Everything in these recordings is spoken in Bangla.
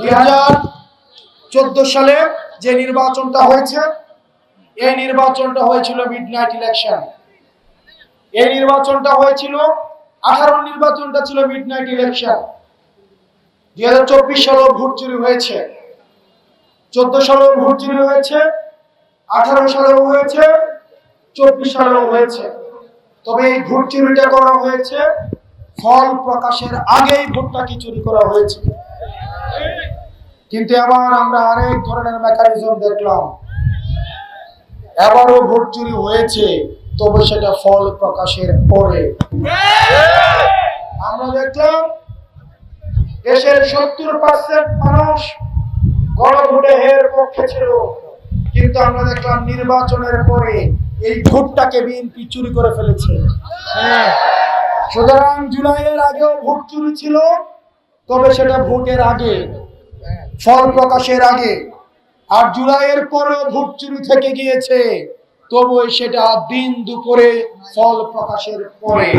2014 সালে যে নির্বাচনটা হয়েছে, এই নির্বাচনটা হয়েছিল মিডনাইট ইলেকশন। এই নির্বাচনটা হয়েছিল 18 নির্বাচনটা ছিল মিডনাইট ইলেকশন। 2024 সালেও ভোট চুরি হয়েছে, 14 সালেও ভোট চুরি হয়েছে, 18 সালেও হয়েছে, 24 সালেও হয়েছে। তবে এই ভোট চুরিটা করা হয়েছে ফল প্রকাশের আগেই ভোটটাকে চুরি করা হয়েছে। কিন্তু এবার আমরা আরেক ধরনের মেকানিজম দেখলাম, এবারও ভোট চুরি হয়েছে, তবে সেটা ফল প্রকাশের পরে। আমরা দেখলাম দেশের 70% মানুষ গণভোটে এর পক্ষে ছিল, কিন্তু আমরা দেখলাম নির্বাচনের পরে এই ভোটটাকে বিএনপি চুরি করে ফেলেছে। সুতরাং জুলাইয়ের আগেও ভোট চুরি ছিল, তবে সেটা ভোটের আগে, ফল প্রকাশের আগে। আর জুলাইয়ের পরেও ভোট চুরি থেকে গিয়েছে, তবু সেটা দিন দুপুরে ফল প্রকাশের পরে।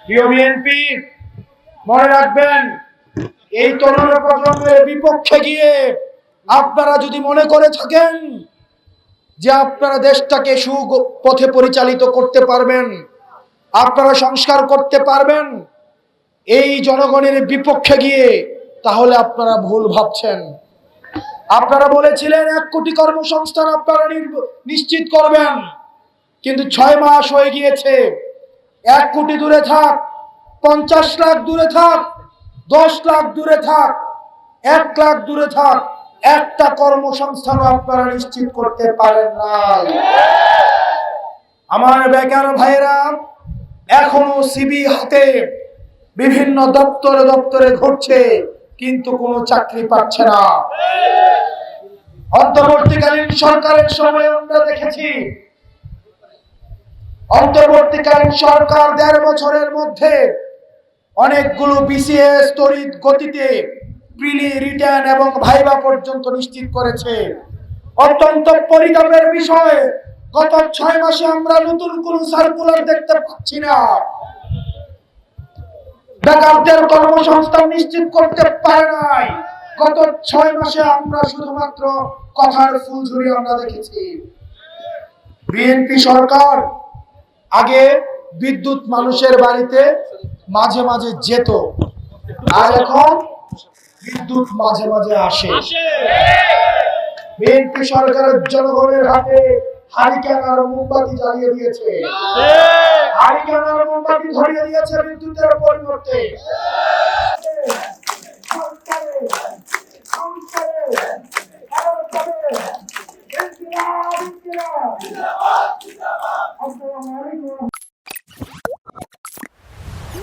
প্রিয় বিএনপি, মনে রাখবেন, এই তরুণ প্রজন্মের বিপক্ষে গিয়ে আপনারা যদি মনে করে থাকেন যে আপনারা দেশটাকে সুপথে পরিচালিত করতে পারবেন, আপনারা সংস্কার করতে পারবেন এই জনগণের বিপক্ষে গিয়ে, তাহলে আপনারা ভুল ভাবছেন। আপনারা বলেছিলেন 1 কোটি কর্মসংস্থান আপনারা নিশ্চিত করবেন, কিন্তু 6 মাস হয়ে গিয়েছে। 1 কোটি দূরে থাক, 50 লাখ দূরে থাক, 10 লাখ দূরে থাক, 1 লাখ দূরে থাক, একটা কর্মসংস্থান আপনারা নিশ্চিত করতে পারেন না। আমার বেকার ভাইয়েরা এখনো সিবি হাতে বিভিন্ন দপ্তরে দপ্তরে ঘুরছে, কিন্তু কোনো চাকরি পাচ্ছে না। অন্তর্বর্তীকালীন সরকারের সময় আমরা দেখেছি, অন্তর্বর্তীকালীন সরকার 1.5 বছরের মধ্যে অনেকগুলো বিসিএস তড়িৎ গতিতে প্রিলি, রিটার্ন এবং ভাইবা পর্যন্ত নিশ্চিত করেছে। অত্যন্ত পরিতাপের বিষয়, গত 6 মাসে আমরা নতুন কোন সার্কুলার দেখতে পাচ্ছি না। বেকারদের কর্মসংস্থান নিশ্চিত করতে পারে নাই। গত 6 মাসে আমরা শুধুমাত্র কথার ফুলঝুরি আমরা দেখেছি। বিএনপি সরকার আগে বিদ্যুৎ মানুষের বাড়িতে মাঝে মাঝে যেত, আর এখন বিদ্যুৎ মাঝে মাঝে আসে। বিএনপি সরকারের জনগণের হাতে হারিকেন আর মোমবাতি জ্বালিয়ে দিয়েছে, হারিকেন আর মোমবাতি ধরিয়ে দিয়েছে বিদ্যুতের পরিবর্তে। আসসালামু